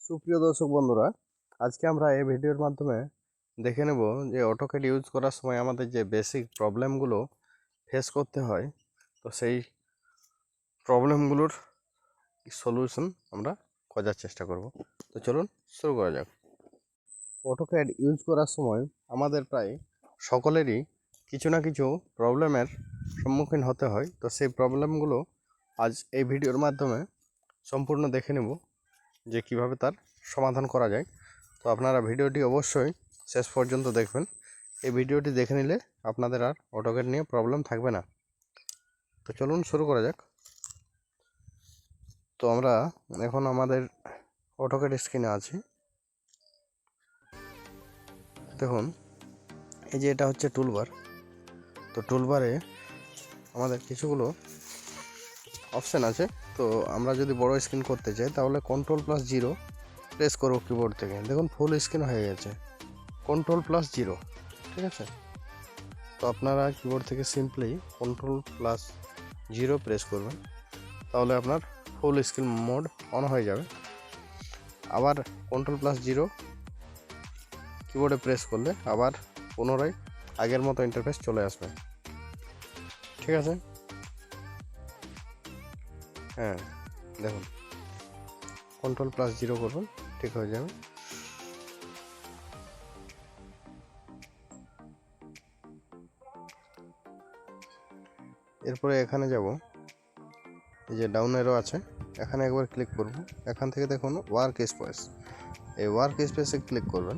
সুপ্রিয় দর্শক বন্ধুরা, আজকে আমরা এই ভিডিওর মাধ্যমে দেখে নেব যে অটোক্যাড ইউজ করার সময় আমাদের যে বেসিক প্রবলেমগুলো ফেস করতে হয়, তো সেই প্রবলেমগুলোর সলিউশন আমরা খোঁজার চেষ্টা করব। তো চলুন শুরু করা যাক। অটোক্যাড ইউজ করার সময় আমাদের প্রায় সকলেরই কিছু না কিছু প্রবলেমের সম্মুখীন হতে হয়। তো সেই প্রবলেমগুলো আজ এই ভিডিওর মাধ্যমে সম্পূর্ণ দেখে নেব যে কিভাবে তার সমাধান করা যায়। তো আপনারা ভিডিওটি অবশ্যই শেষ পর্যন্ত দেখবেন। এই ভিডিওটি দেখে নিলে আপনাদের আর অটোক্যাড নিয়ে প্রবলেম থাকবে না। তো চলুন শুরু করা যাক। তো আমরা এখন আমাদের অটোক্যাড স্ক্রিনে আছি। দেখুন, এই যে এটা হচ্ছে টুলবার। তো টুলবারে আমাদের কিছুগুলো অপশান আছে। তো আমরা যদি বড় স্ক্রিন করতে চাই তাহলে Ctrl+0 প্রেস করব কিবোর্ড থেকে। দেখুন ফুল স্ক্রিন হয়ে গেছে, Ctrl+0, ঠিক আছে। তো আপনারা কিবোর্ড থেকে সিম্পলি Ctrl+0 প্রেস করবেন, তাহলে আপনার ফুল স্ক্রিন মোড অন হয়ে যাবে। আবার Ctrl+0 কিবোর্ডে প্রেস করলে আবার পুনরায় আগের মতো ইন্টারফেস চলে আসবে, ঠিক আছে। হ্যাঁ, দেখুন Ctrl+0 করবেন, ঠিক হয়ে যাবে। এরপরে এখানে যাব, এই যে ডাউন অ্যারো আছে, এখানে একবার ক্লিক করব। এখান থেকে দেখুন ওয়ার্ক স্পেস, এই ওয়ার্ক স্পেসে ক্লিক করবেন।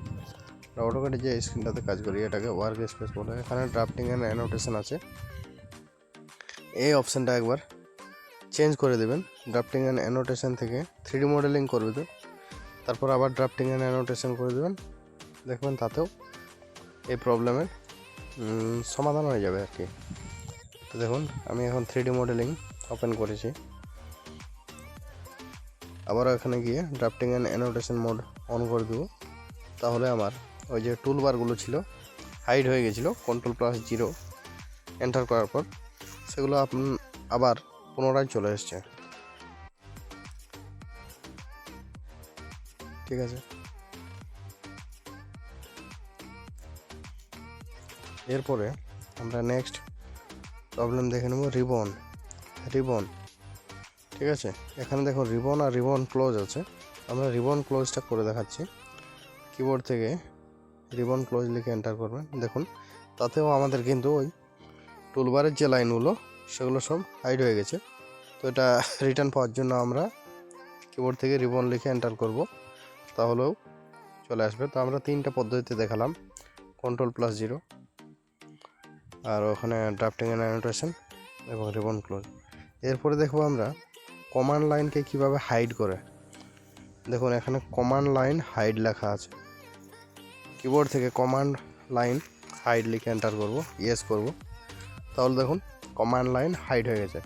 অটোক্যাডে যে স্ক্রিনটাতে কাজ করি এটাকে ওয়ার্ক স্পেস বলে। এখানে ড্রাফটিং অ্যান্ড অ্যানোটেশন আছে, এই অপশানটা একবার চেঞ্জ করে দেবেন। ড্রাফটিং অ্যান্ড অ্যানোটেশন থেকে 3D মডেলিং করবে, তো তারপর আবার ড্রাফটিং অ্যান্ড অ্যানোটেশন করে দেবেন। দেখবেন তাতেও এই প্রবলেমের সমাধান হয়ে যাবে আর কি। তো দেখুন আমি এখন 3D মডেলিং ওপেন করেছি। আবারও এখানে গিয়ে drafting and annotation mode on করে দেবো, তাহলে আমার ওই যে টুলবারগুলো ছিল হাইড হয়ে গেছিলো Ctrl+0 এন্টার করার পর, সেগুলো আবার পুনরায় চলে এসছে, ঠিক আছে। এরপরে আমরা নেক্সট প্রবলেম দেখে নেব রিবন, ঠিক আছে। এখানে দেখুন রিবন আর রিবন ক্লোজ আছে। আমরা রিবন ক্লোজটা করে দেখাচ্ছি। কিবোর্ড থেকে রিবন ক্লোজ লিখে এন্টার করবেন। দেখুন তাতেও আমাদের কিন্তু ওই টুলবারের যে লাইনগুলো সেগুলো সব হাইড হয়ে গেছে। তো এটা রিটার্ন পাওয়ার জন্য আমরা কিবোর্ড থেকে রিবন লিখে এন্টার করব, তাহলেও চলে আসবে। তো আমরা 3টা পদ্ধতিতে দেখালাম, Ctrl+0, আর ওখানে ড্রাফটিং অ্যান্ড অ্যানোটেশন এবং রিবন ক্লোজ। এরপরে দেখবো আমরা কমান্ড লাইনকে কিভাবে হাইড করে। দেখুন এখানে কমান্ড লাইন হাইড লেখা আছে। কিবোর্ড থেকে কমান্ড লাইন হাইড লিখে এন্টার করব, ইয়েস করব, তাহলে দেখুন কমান্ড লাইন হাইড হয়ে গেছে।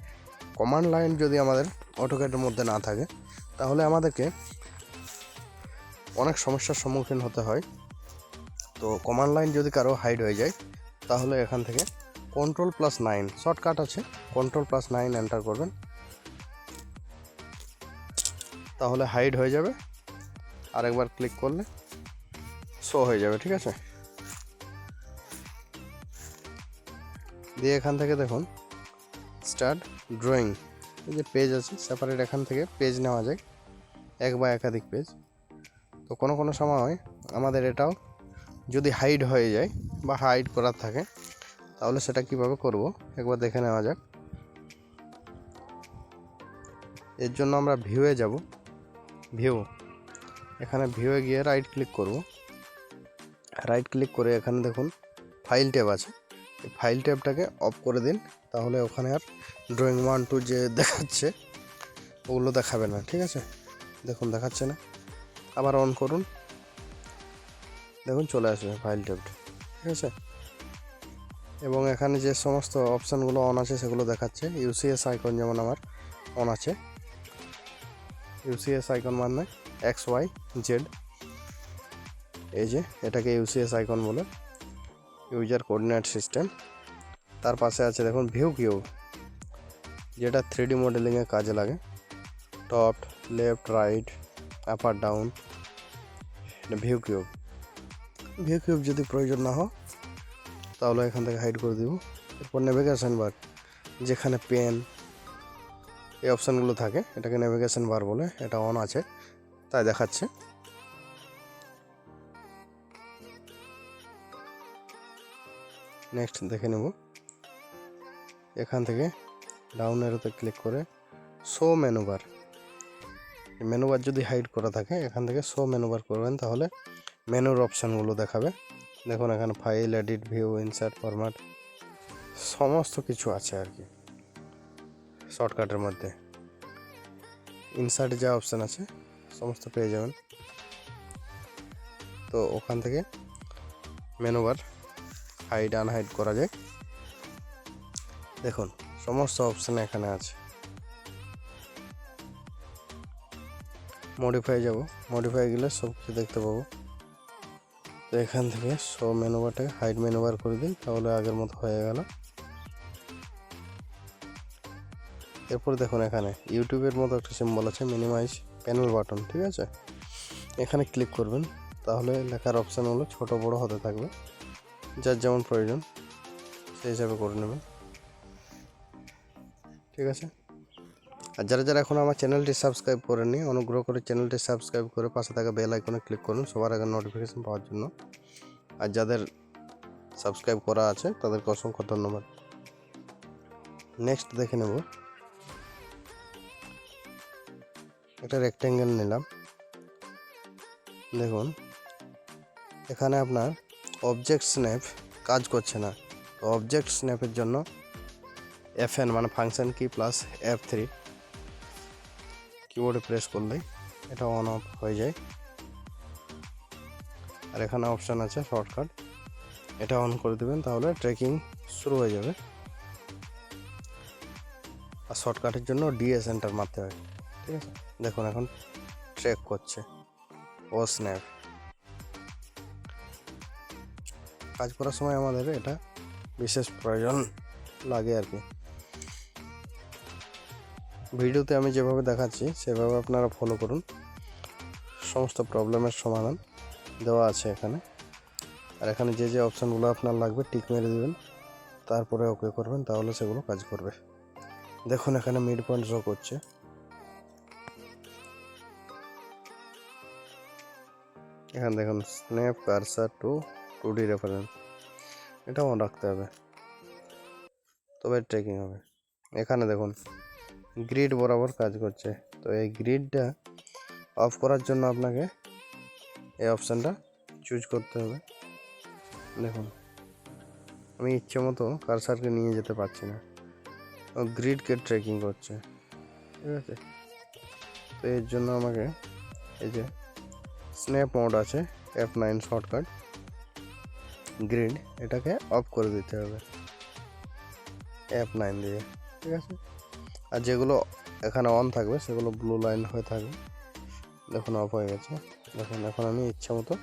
কমান্ড লাইন যদি আমাদের অটোক্যাডের মধ্যে না থাকে তাহলে আমাদেরকে অনেক সমস্যার সম্মুখীন হতে হয়। তো কমান্ড লাইন যদি কারো হাইড হয়ে যায় তাহলে এখান থেকে Ctrl+9 শর্টকাট আছে, Ctrl+9 এন্টার করবেন, তাহলে হাইড হয়ে যাবে। আরেকবার ক্লিক করলে শো হয়ে যাবে, ঠিক আছে। দিয়ে এখান থেকে দেখুন স্টার্ট ড্রয়িং, এই যে পেজ আছে সেপারেট, এখান থেকে পেজ নেওয়া যায়, এক বা একাধিক পেজ। তো কোনো সময় আমাদের এটাও যদি হাইড হয়ে যায় বা হাইড করার থাকে তাহলে সেটা কিভাবে করব একবার দেখে নেওয়া যাক। এর জন্য আমরা ভিউয়ে যাব, এখানে ভিউয়ে গিয়ে রাইট ক্লিক করব। রাইট ক্লিক করে এখানে দেখুন ফাইল ট্যাব আছে, এই ফাইল ট্যাবটাকে অফ করে দিন, তাহলে ওখানে আর ড্রয়িং 1 2 যে দেখাচ্ছে ওগুলো দেখাবে না, ঠিক আছে। দেখুন দেখাচ্ছে না, আবার অন করুন, দেখুন চলে আসবে ফাইল ট্যাবটা, ঠিক আছে। এবং এখানে যে সমস্ত অপশানগুলো অন আছে সেগুলো দেখাচ্ছে। ইউসিএস আইকন যেমন আমার অন আছে, ইউসিএস আইকন মানে XYZ, এই যে এটাকে ইউসিএস আইকন বলে, ইউজার কোঅর্ডিনেট সিস্টেম। তার পাশে আছে দেখুন ভিউ কিউব, যেটা 3D মডেলিংয়ে কাজে লাগে। Top, left, right, upper down, view cube. View cube যদি প্রয়োজন না হয় তাহলে এখান থেকে হাইড করে দিব। এরপর নেভিগেশন বার, যেখানে পেন এই অপশানগুলো থাকে, এটাকে নেভিগেশন বার বলে। এটা অন আছে তাই দেখাচ্ছে। নেক্সট দেখে নেব, এখান থেকে ডাউন এরোতে ক্লিক করে show menu bar. Menu bar যদি হাইড করা থাকে এখান থেকে শো মেনু বার করবেন, তাহলে মেনুর অপশানগুলো দেখাবে। দেখুন এখানে file, edit, view, insert, format সমস্ত কিছু আছে আর কি। শর্টকাটের মধ্যে ইনসার্টে যা অপশান আছে সমস্ত পেয়ে যাবেন। তো ওখান থেকে মেনু বার হাইড আনহাইড করা যায়। দেখুন সমস্ত অপশান এখানে আছে। মডিফাই যাব, মডিফাই গেলে সব কিছু দেখতে পাবো। তো এখান থেকে শো মেনু বারটাকে হাইড মেনু বার করে দিই, তাহলে আগের মতো হয়ে গেল। এরপর দেখুন এখানে ইউটিউবের মতো একটা সিম্বল আছে, মিনিমাইজ প্যানেল বাটন, ঠিক আছে। এখানে ক্লিক করবেন, তাহলে লেখার অপশানগুলো ছোট বড় হতে থাকবে, যার যেমন প্রয়োজন সেই হিসাবে করে নেবেন, ঠিক আছে। আর যারা যারা এখন আমার চ্যানেলটি সাবস্ক্রাইব করেননি, অনুগ্রহ করে চ্যানেলটি সাবস্ক্রাইব করে পাশে থাকা বেল আইকনে ক্লিক করুন সবার আগে নোটিফিকেশন পাওয়ার জন্য। আর যাদের সাবস্ক্রাইব করা আছে তাদেরকে অসংখ্য ধন্যবাদ। নেক্সট দেখে নেব, একটা রেক্ট্যাঙ্গেল নিলাম। দেখুন এখানে আপনার অবজেক্ট স্ন্যাপ কাজ করছে না। তো অবজেক্ট স্ন্যাপের জন্য FN মানে ফাংশন কি প্লাস F3 কিবোর্ডে প্রেস করলেই এটা অন অফ হয়ে যায়। আর এখানে অপশান আছে শর্টকাট, এটা অন করে দেবেন, তাহলে ট্রেকিং শুরু হয়ে যাবে। আর শর্টকাটের জন্য DS এন্টার মারতে হয়, ঠিক আছে। দেখুন এখন ট্রেক করছে ও স্ন্যাপ। কাজ করার সময় আমাদের এটা বিশেষ প্রয়োজন লাগে আর কি। ভিডিওতে আমি যেভাবে দেখাচ্ছি সেভাবে আপনারা ফলো করুন, সমস্ত প্রবলেমের সমাধান দেওয়া আছে এখানে। আর এখানে যে যে অপশানগুলো আপনার লাগবে টিক মেরে দেবেন, তারপরে ওকে করবেন, তাহলে সেগুলো কাজ করবে। দেখুন এখানে মিড পয়েন্ট শো করছে। এখানে দেখুন snap cursor two 2D reference, এটা মনে রাখতে হবে, তবে ট্রেকিং হবে। এখানে দেখুন গ্রিড বরাবর কাজ করছে। তো এই গ্রিডটা অফ করার জন্য আপনাকে এই অপশানটা চুজ করতে হবে। দেখুন আমি ইচ্ছে মতো কারসারকে নিয়ে যেতে পারছি না, গ্রিডকে ট্রেকিং করছে, ঠিক আছে। তো এর জন্য আমাকে এই যে স্ন্যাপ মোড আছে F9 শর্টকাট, গ্রিড এটাকে অফ করে দিতে হবে F9 দিয়ে, ঠিক আছে। আর যেগুলো এখানে অন থাকবে সেগুলো ব্লু লাইন হয়ে থাকবে। দেখুন অফ হয়ে গেছে। দেখুন এখন আমি ইচ্ছা মতো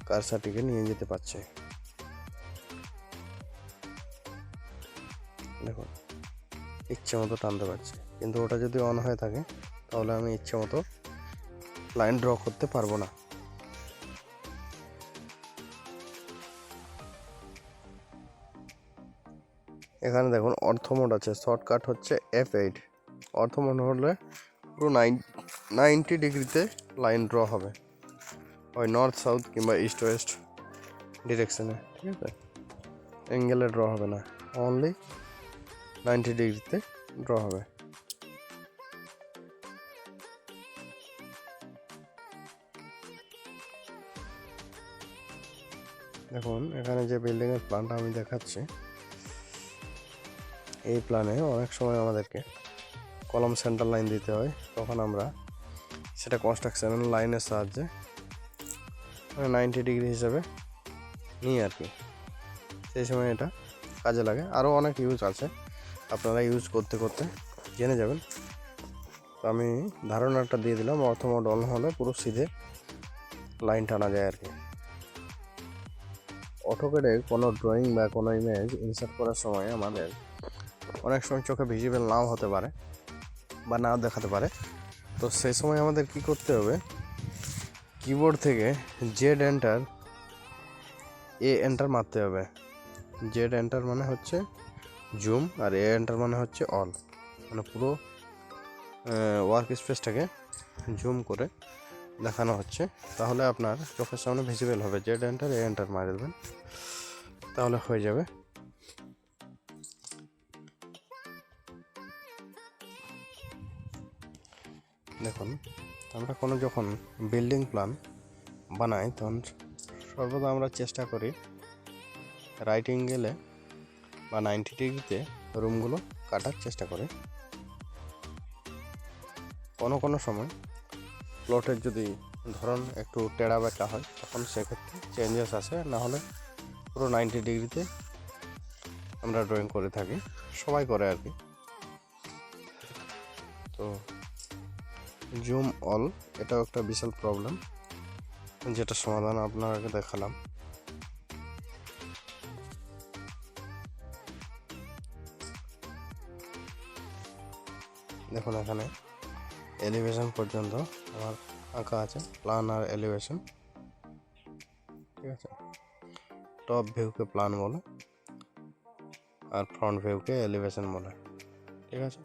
কারসারটিকে নিয়ে যেতে পারছি। দেখুন ইচ্ছে মতো টানতে পারছি, কিন্তু ওটা যদি অন হয়ে থাকে তাহলে আমি ইচ্ছে মতো লাইন ড্র করতে পারবো না। এখানে দেখুন অর্থ মোড আছে, শর্টকাট হচ্ছে F8। অর্থ মোড হলে পুরো 90 ডিগ্রিতে লাইন ড্র হবে, হয় নর্থ সাউথ কিংবা ইস্ট ওয়েস্ট ডিরেকশনে, ঠিক আছে। অ্যাঙ্গেলে ড্র হবে না, অনলি 90 ডিগ্রিতে ড্র হবে। দেখুন এখানে যে বিল্ডিংয়ের প্ল্যানটা আমি দেখাচ্ছি, এই প্ল্যানে অনেক সময় আমাদেরকে কলাম সেন্টার লাইন দিতে হয়, তখন আমরা সেটা কনস্ট্রাকশনের লাইনের সাহায্যে 90 ডিগ্রি হিসাবে নিই আর কি। সেই সময় এটা কাজে লাগে। আরও অনেক ইউজ আছে, আপনারা ইউজ করতে করতে জেনে যাবেন। তো আমি ধারণাটা দিয়ে দিলাম, অর্থ মোড অন হলে পুরো সিধে লাইন টানা যায় আর কি। অটোক্যাডে কোনো ড্রয়িং বা কোনো ইমেজ ইনসার্ট করার সময় আমাদের অনেক সময় চোখে ভিজিবল নাও হতে পারে বা নাও দেখাতে পারে। তো সেই সময় আমাদের কি করতে হবে, কিবোর্ড থেকে জেড এন্টার এ এন্টার মারতে হবে। জেড এন্টার মানে হচ্ছে জুম, আর এ এন্টার মানে হচ্ছে অল, মানে পুরো ওয়ার্ক স্পেসটাকে জুম করে দেখানো হচ্ছে। তাহলে আপনার চোখের সামনে ভিজিবল হবে। জেড এন্টার এ এন্টার মারে দেবেন, তাহলে হয়ে যাবে। দেখুন, আমরা কোনো যখন বিল্ডিং প্ল্যান বানাই তখন সর্বদা আমরা চেষ্টা করি রাইট অ্যাঙ্গেলে বা 90 ডিগ্রিতে রুমগুলো কাটার চেষ্টা করি। কোনো সময় প্লটের যদি ধরন একটু টেড়া বেঁকা হয় তখন সেক্ষেত্রে চেঞ্জেস আসে, না হলে পুরো 90 ডিগ্রিতে আমরা ড্রয়িং করে থাকি, সবাই করে আর কি। তো জুম অল এটাও একটা বিশাল প্রবলেম, যেটা সমাধান আপনাকে দেখালাম। দেখুন, এখানে এলিভেশন পর্যন্ত আমার আঁকা আছে, প্ল্যান আর এলিভেশন, ঠিক আছে। টপ ভিউকে প্ল্যান বলে আর ফ্রন্ট ভিউকে এলিভেশন বলে, ঠিক আছে।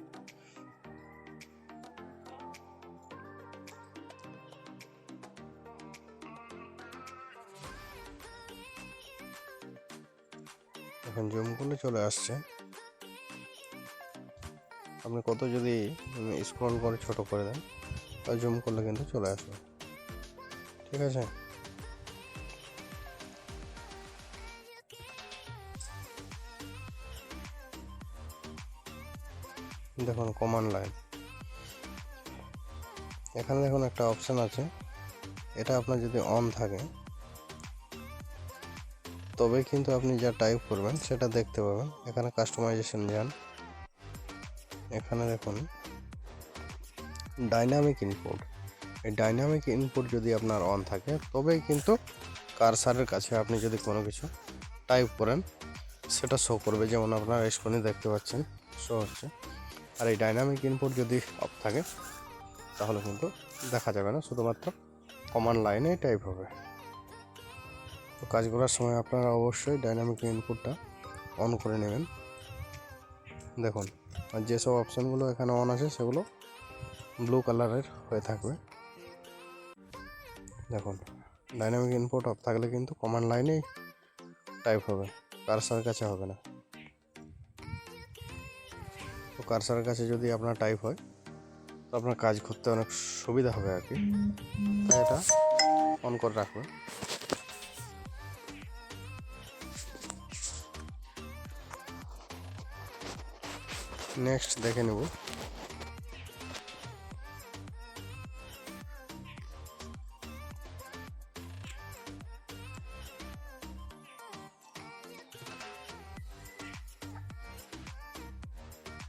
এখন জুম করলে চলে আসছে। আপনি কত যদি স্ক্রল করে ছোট করে দেন, তাহলে জুম করলে কিন্তু চলে আসবে, ঠিক আছে। দেখুন কমান্ড লাইন, এখানে দেখুন একটা অপশান আছে, এটা আপনার যদি অন থাকে তবে কিন্তু আপনি যা টাইপ করবেন সেটা দেখতে পাবেন। এখানে কাস্টমাইজেশন যান, এখানে দেখুন ডাইনামিক ইনপুট। এই ডাইনামিক ইনপুট যদি আপনার অন থাকে তবেই কিন্তু কারসারের কাছে আপনি যদি কোনো কিছু টাইপ করেন সেটা শো করবে, যেমন আপনার স্ক্রিনে দেখতে পাচ্ছেন শো হচ্ছে। আর এই ডাইনামিক ইনপুট যদি অফ থাকে তাহলে কিন্তু দেখা যাবে না, শুধুমাত্র কমান্ড লাইনে টাইপ হবে। তো কাজ করার সময় আপনারা অবশ্যই ডাইনামিক ইনপুটটা অন করে নেবেন। দেখুন, আর যেসব অপশানগুলো এখানে অন আছে সেগুলো ব্লু কালারের হয়ে থাকবে। দেখুন, ডাইনামিক ইনপুট অফ থাকলে কিন্তু কমান্ড লাইনেই টাইপ হবে, কারসারের কাছে হবে না। তো কারসারের কাছে যদি আপনার টাইপ হয় তো আপনার কাজ করতে অনেক সুবিধা হবে আর কি, তাই এটা অন করে রাখবেন। নেক্সট দেখে নেব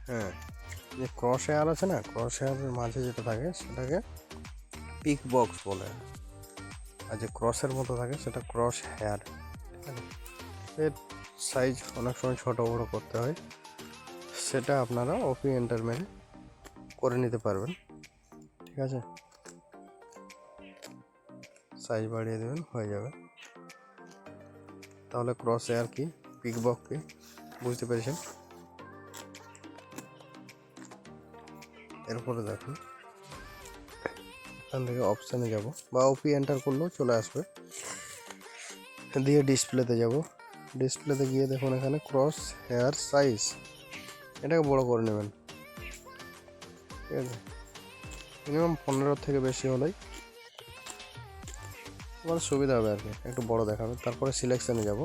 হ্যাঁ, যে ক্রস হেয়ার আছে না, ক্রস হেয়ারের মাঝে যেটা থাকে সেটাকে পিক বক্স বলে, আর যে ক্রসের মতো থাকে সেটা ক্রস হেয়ার, ঠিক আছে। এর সাইজ অনেক সময় ছোটো বড়ো করতে হয়, সেটা আপনারা ওপি এন্টার মেরে করে নিতে পারবেন, ঠিক আছে। সাইজ বাড়িয়ে দেবেন, হয়ে যাবে। তাহলে ক্রস হেয়ার কি, পিক বক্স কি বুঝতে পেরেছেন। এরপরে দেখুন, এখান থেকে অপশানে যাব বা ওপি এন্টার করলেও চলে আসবে, দিয়ে ডিসপ্লেতে যাব। ডিসপ্লেতে গিয়ে দেখুন এখানে ক্রস হেয়ার সাইজ, এটাকে বড় করে নেবেন, ঠিক আছে। মিনিমাম 15 থেকে বেশি হলেই আমার সুবিধা হবে আর কি, একটু বড় দেখাবে। তারপরে সিলেকশানে যাব,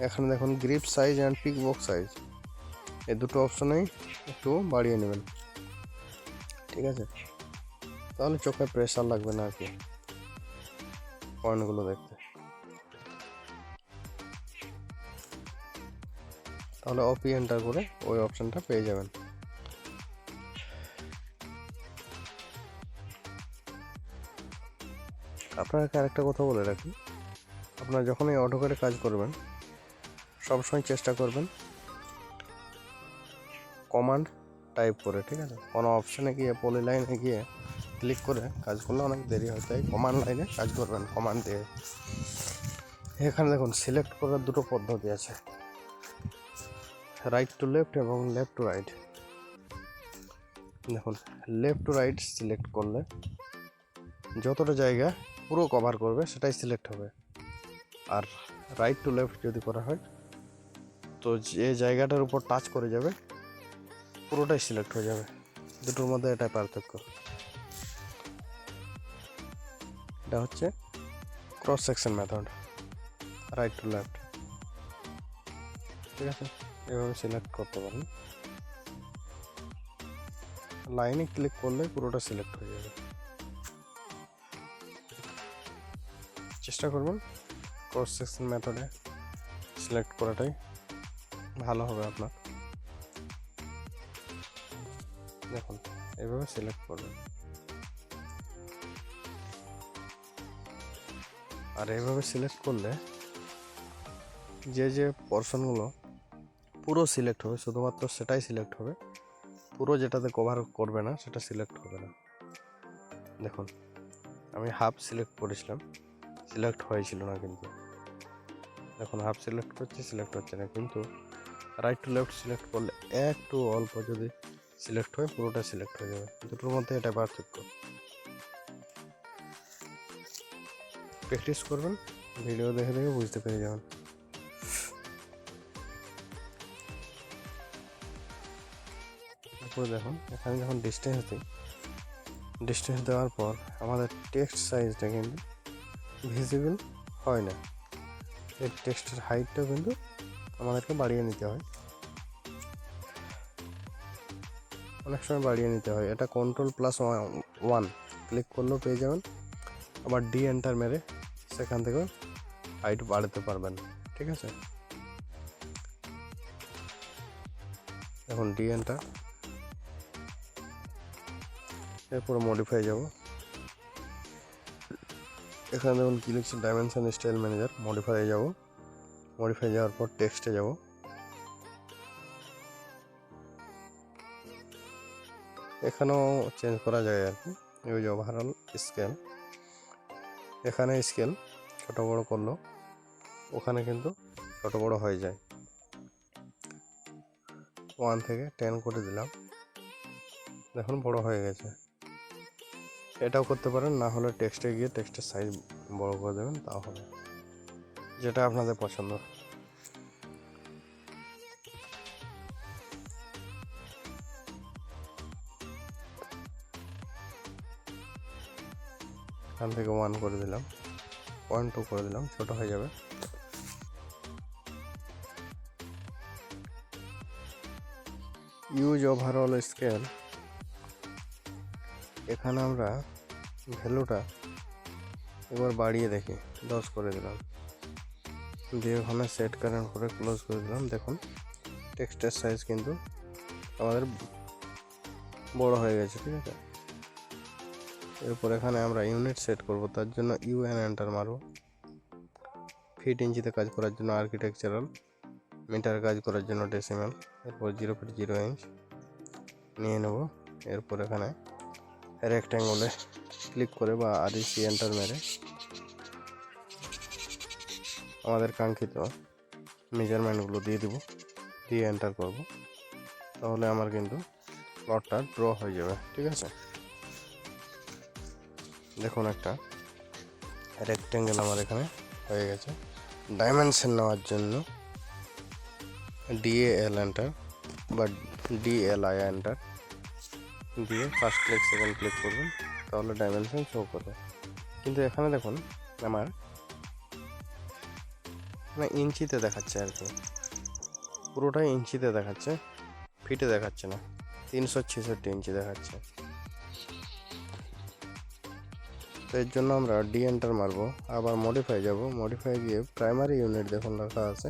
এখানে দেখুন grip size and pick box size, এই দুটো অপশনেই একটু বাড়িয়ে নেবেন, ঠিক আছে। তাহলে চোখে প্রেশার লাগবে না আর কি পয়েন্টগুলো দেখতে। তাহলে ওপি এন্টার করে ওই অপশানটা পেয়ে যাবেন। আপনাকে আরেকটা কথা বলে রাখি, আপনারা যখন এই অটোক্যাডে কাজ করবেন সবসময় চেষ্টা করবেন কমান্ড টাইপ করে, ঠিক আছে। কোনো অপশানে গিয়ে পলিলাইনে গিয়ে ক্লিক করে কাজ করলে অনেক দেরি হয়, তাই কমান্ড লাইনে কাজ করবেন কমান্ড দিয়ে। এখানে দেখুন সিলেক্ট করার দুটো পদ্ধতি আছে, রাইট টু লেফট এবং লেফট টু রাইট। দেখুন লেফট টু রাইট সিলেক্ট করলে যতটা জায়গা পুরো কভার করবে সেটাই সিলেক্ট হবে, আর রাইট টু লেফট যদি করা হয় তো যে জায়গাটার উপর টাচ করে যাবে পুরোটাই সিলেক্ট হয়ে যাবে। দুটোর মধ্যে এটাই পার্থক্য। এটা হচ্ছে cross section method, right to left. ঠিক আছে, এভাবে সিলেক্ট করতে পারেন। লাইনে ক্লিক করলে পুরোটা সিলেক্ট হয়ে যাবে। চেষ্টা করবেন ক্রস সেকশন মেথডে সিলেক্ট করাটাই ভালো হবে আপনার। দেখুন এভাবে সিলেক্ট করবেন, আর এভাবে সিলেক্ট করলে যে যে পোর্শনগুলো পুরো সিলেক্ট হবে শুধুমাত্র সেটাই সিলেক্ট হবে, পুরো যেটাতে কভার করবে না সেটা সিলেক্ট হবে না। দেখুন আমি হাফ সিলেক্ট করেছিলাম, সিলেক্ট হয়েছিল না, কিন্তু দেখুন হাফ সিলেক্ট করছি সিলেক্ট হচ্ছে না, কিন্তু রাইট টু লেফট সিলেক্ট করলে একটু অল্প যদি সিলেক্ট হয় পুরোটা সিলেক্ট হয়ে যাবে। দুটোর মধ্যে এটা পার্থক্য। প্র্যাকটিস করবেন, ভিডিও দেখে দেখে বুঝতে পেরে যাবেন। তারপরে দেখুন এখানে যখন ডিস্টেন্স দেওয়ার পর আমাদের টেক্সট সাইজটা কিন্তু ভিজিবল হয় না, এই টেক্সটের হাইটটাও কিন্তু আমাদেরকে বাড়িয়ে নিতে হয়, অনেক সময় বাড়িয়ে নিতে হয়। এটা Ctrl+1 ক্লিক করলেও পেয়ে যাবেন, আবার ডি এন্টার মেরে সেখান থেকে হাইট বাড়াতে পারবেন। ঠিক আছে, এখন ডি এন্টার, এরপর মডিফাই যাব। এখানে দেখুন কি লিখছে ডাইমেনশন স্টাইল ম্যানেজার, মডিফাই যাব। মডিফাই যাওয়ার পর টেক্সটে যাব, এখানেও চেঞ্জ করা যায় আর কি। এই যে ওভারঅল স্কেল, এখানে স্কেল ছোট বড় করলো ওখানে কিন্তু ছোট বড় হয়ে যায়। 1 থেকে 10 করে দিলাম, দেখুন বড় হয়ে গেছে। এটাও করতে পারেন, না হলে টেক্সটে গিয়ে টেক্সটের সাইজ বড় করে দেবেন, তাও হবে, যেটা আপনাদের পছন্দ। এখান থেকে 1 করে দিলাম, 0.2 করে দিলাম, ছোট হয়ে যাবে। ইউজ ওভারঅল স্কেল, এখানে আমরা ভ্যালুটা একবার বাড়িয়ে দেখি, 10 করে দিলাম, দিয়ে ওখানে সেট কারেন্ট করে ক্লোজ করে দিলাম। দেখুন টেক্সটের সাইজ কিন্তু আমাদের বড় হয়ে গেছে। ঠিক আছে, এরপর এখানে আমরা ইউনিট সেট করব, তার জন্য UN এন্টার মারব। ফিট ইঞ্চিতে কাজ করার জন্য আর্কিটেকচারাল, মিটার কাজ করার জন্য ডেসিমাল, এরপর 0 ফিট 0 ইঞ্চ নিয়ে নেব। এরপর এখানে রেক্ট্যাঙ্গলে ক্লিক করে বা REC এন্টার মেরে আমাদের কাঙ্ক্ষিত মেজারমেন্টগুলো দিয়ে দিব, দিয়ে এন্টার করব, তাহলে আমার কিন্তু প্লটটা ড্র হয়ে যাবে। ঠিক আছে, দেখুন একটা রেক্ট্যাঙ্গেল আমার এখানে হয়ে গেছে। ডাইমেনশন নেওয়ার জন্য DAL এন্টার বা DLI এন্টার দিয়ে ফার্স্ট ক্লিক সেকেন্ড ক্লিক করবেন, তাহলে ডাইমেনশন শো করবে। কিন্তু এখানে দেখুন আমার ইঞ্চিতে দেখাচ্ছে আর কি, পুরোটাই ইঞ্চিতে দেখাচ্ছে, ফিটে দেখাচ্ছে না, 366 ইঞ্চি দেখাচ্ছে। তো এর জন্য আমরা ডি এন্টার মারবো, আবার মডিফাই যাব, মডিফাই গিয়ে প্রাইমারি ইউনিট দেখুন লেখা আছে,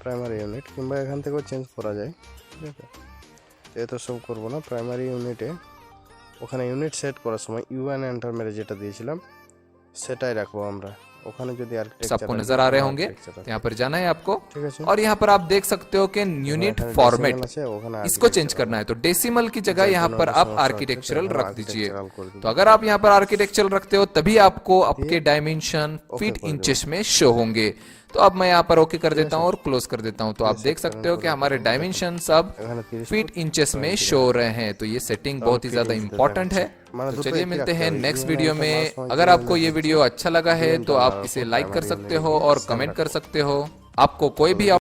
প্রাইমারি ইউনিট, কিংবা এখান থেকেও চেঞ্জ করা যায়। ঠিক আছে, তো সব করবো না, প্রাইমারি ইউনিটে ওখানে ইউনিট সেট করার সময় UN এন্টার মেরে যেটা দিয়েছিলাম সেটাই রাখবো আমরা। ওখানে যদি आपको नजर आ रहे होंगे, तो यहाँ पर जाना है आपको, ठीक है। और यहाँ पर आप देख सकते हो कि यूनिट फॉर्मेट इसको चेंज करना है, तो डेसिमल की जगह यहाँ पर आप आर्किटेक्चरल रख दीजिए। तो अगर आप यहाँ पर आर्किटेक्चरल रखते हो तभी आपको आपके डायमेंशन फीट इंचेस में शो होंगे। तो अब मैं यहाँ पर ओके कर देता हूँ और क्लोज कर देता हूँ। तो आप देख सकते हो कि हमारे डायमेंशन अब फीट इंचेस में शो हो रहे हैं। तो ये सेटिंग बहुत ही ज्यादा इंपॉर्टेंट है। तो चलिए मिलते हैं नेक्स्ट वीडियो में। अगर आपको ये वीडियो अच्छा लगा है तो आप इसे लाइक कर सकते हो और कमेंट कर सकते हो। आपको कोई भी